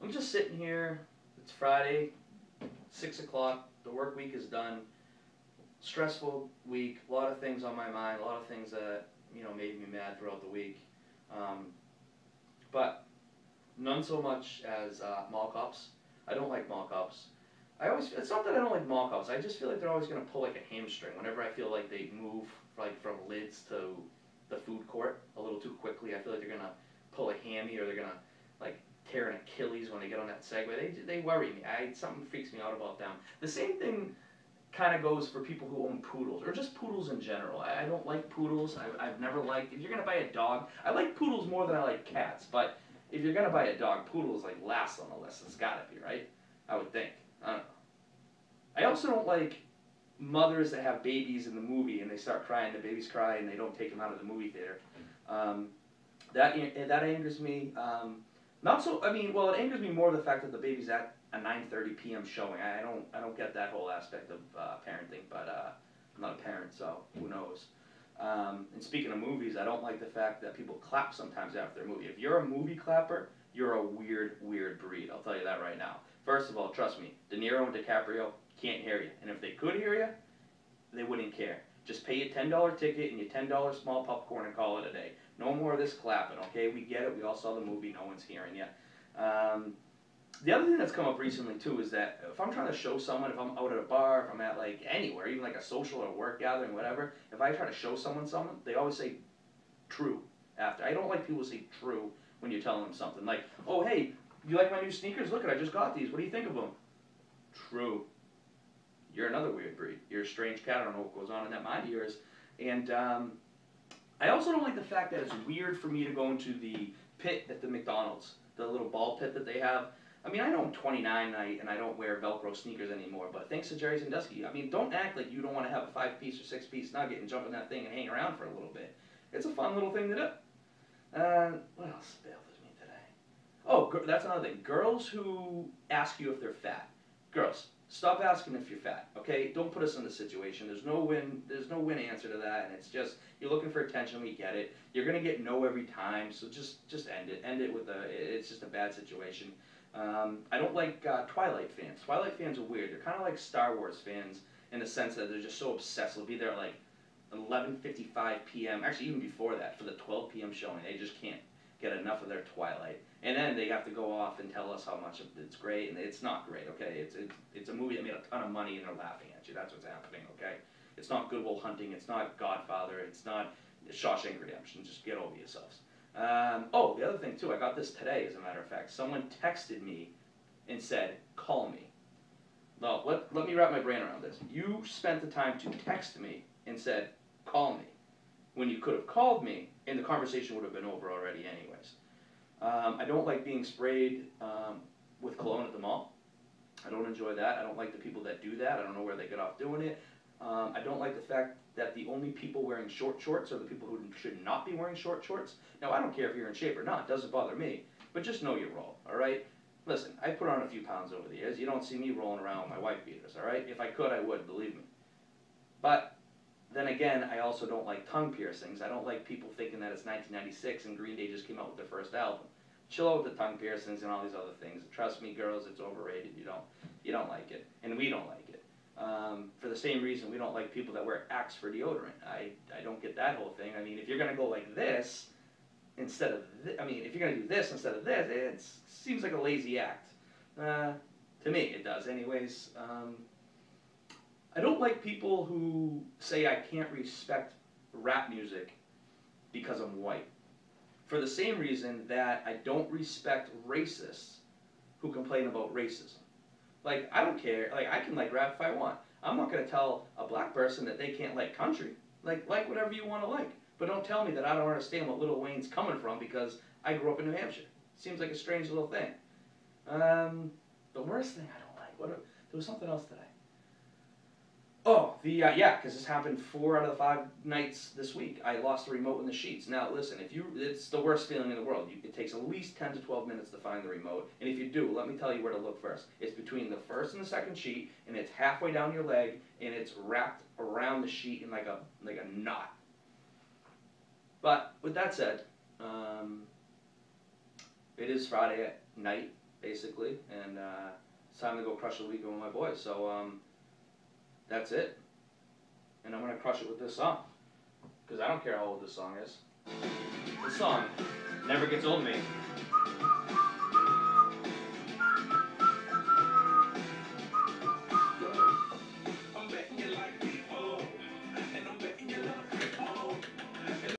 I'm just sitting here. It's Friday, 6 o'clock. The work week is done. Stressful week. A lot of things on my mind. A lot of things that made me mad throughout the week. Um, but none so much as mall cops. I don't like mall cops. It's not that I don't like mall cops. I just feel like they're always gonna pull like a hamstring whenever I feel like they move like from lids to the food court a little too quickly. I feel like they're gonna pull a hammy or they're gonna like tear an Achilles when they get on that Segway. They worry me. Something freaks me out about them. The same thing kind of goes for people who own poodles or just poodles in general. I don't like poodles. I've never liked. If you're gonna buy a dog, I like poodles more than I like cats. But if you're gonna buy a dog, poodles like last on the list. It's gotta be right. I would think. I don't know. I also don't like mothers that have babies in the movie and they start crying. The babies cry and they don't take them out of the movie theater. Um, that angers me. Not so. I mean, well, it angers me more the fact that the baby's at a 9:30 p.m. showing. I don't get that whole aspect of parenting, but I'm not a parent, so who knows. And speaking of movies, I don't like the fact that people clap sometimes after a movie. If you're a movie clapper, you're a weird breed. I'll tell you that right now. First of all, trust me, De Niro and DiCaprio can't hear you, and if they could hear you, they wouldn't care. Just pay your $10 ticket and your $10 small popcorn and call it a day. No more of this clapping, okay? We get it. We all saw the movie. No one's hearing you. The other thing that's come up recently, too, is that if I'm trying to show someone, if I'm out at a bar, if I'm at, like, anywhere, even like a social or work gathering, whatever, if I try to show someone something, they always say true after. I don't like people who say true when you're telling them something. Like, oh, hey, you like my new sneakers? Look, I just got these. What do you think of them? True. You're another weird breed. You're a strange cat. I don't know what goes on in that mind of yours. And I also don't like the fact that it's weird for me to go into the pit at the McDonald's, the little ball pit that they have. I mean, I know I'm 29 and I don't wear Velcro sneakers anymore, but thanks to Jerry Sandusky, I mean, don't act like you don't want to have a 5-piece or 6-piece nugget and jump in that thing and hang around for a little bit. It's a fun little thing to do. What else bothers me today? Oh, that's another thing. Girls who ask you if they're fat. Girls, stop asking if you're fat, okay? Don't put us in this situation. There's no win answer to that, and it's just you're looking for attention. We get it. You're gonna get no every time, so just end it. End it with it's just a bad situation. I don't like Twilight fans. Twilight fans are weird. They're kind of like Star Wars fans in the sense that they're just so obsessed. They'll be there at like 11:55 p.m. Actually, even before that for the 12 p.m. showing. They just can't get enough of their Twilight. And then they have to go off and tell us how much it's great, and it's not great, okay? It's a movie that made a ton of money, and they're laughing at you. That's what's happening, okay? It's not Good Will Hunting. It's not Godfather. It's not Shawshank Redemption. Just get over yourselves. Oh, the other thing, too, I got this today, as a matter of fact. Someone texted me and said, call me. Well, let me wrap my brain around this. You spent the time to text me and said, call me, when you could have called me, and the conversation would have been over already anyways. I don't like being sprayed with cologne at the mall. I don't enjoy that. I don't like the people that do that. I don't know where they get off doing it. I don't like the fact that the only people wearing short shorts are the people who should not be wearing short shorts. Now, I don't care if you're in shape or not. It doesn't bother me. But just know your role, all right? Listen, I put on a few pounds over the years. You don't see me rolling around with my wife beaters, all right? If I could, I would, believe me. But then again, I also don't like tongue piercings. I don't like people thinking that it's 1996 and Green Day just came out with their first album. Chill out with the tongue piercings and all these other things. Trust me, girls, it's overrated. You don't like it, and we don't like it. For the same reason, we don't like people that wear Axe for deodorant. I don't get that whole thing. I mean, if you're gonna go like this instead of if you're gonna do this instead of this, it seems like a lazy act. To me, it does. Anyways. I don't like people who say I can't respect rap music because I'm white. For the same reason that I don't respect racists who complain about racism. Like, I don't care. Like, I can like rap if I want. I'm not going to tell a black person that they can't like country. Like whatever you want to like. But don't tell me that I don't understand what Lil Wayne's coming from because I grew up in New Hampshire. Seems like a strange little thing. The worst thing I don't like, there was something else today. Oh, yeah, because this happened 4 out of the 5 nights this week. I lost the remote in the sheets. Now, listen, it's the worst feeling in the world. It takes at least 10 to 12 minutes to find the remote. And if you do, let me tell you where to look first. It's between the first and the second sheet, and it's halfway down your leg, and it's wrapped around the sheet in like a knot. But with that said, it is Friday night. basically, and it's time to go crush the weekend with my boys. So that's it, and I'm gonna crush it with this song, because I don't care how old this song is. This song never gets old to me.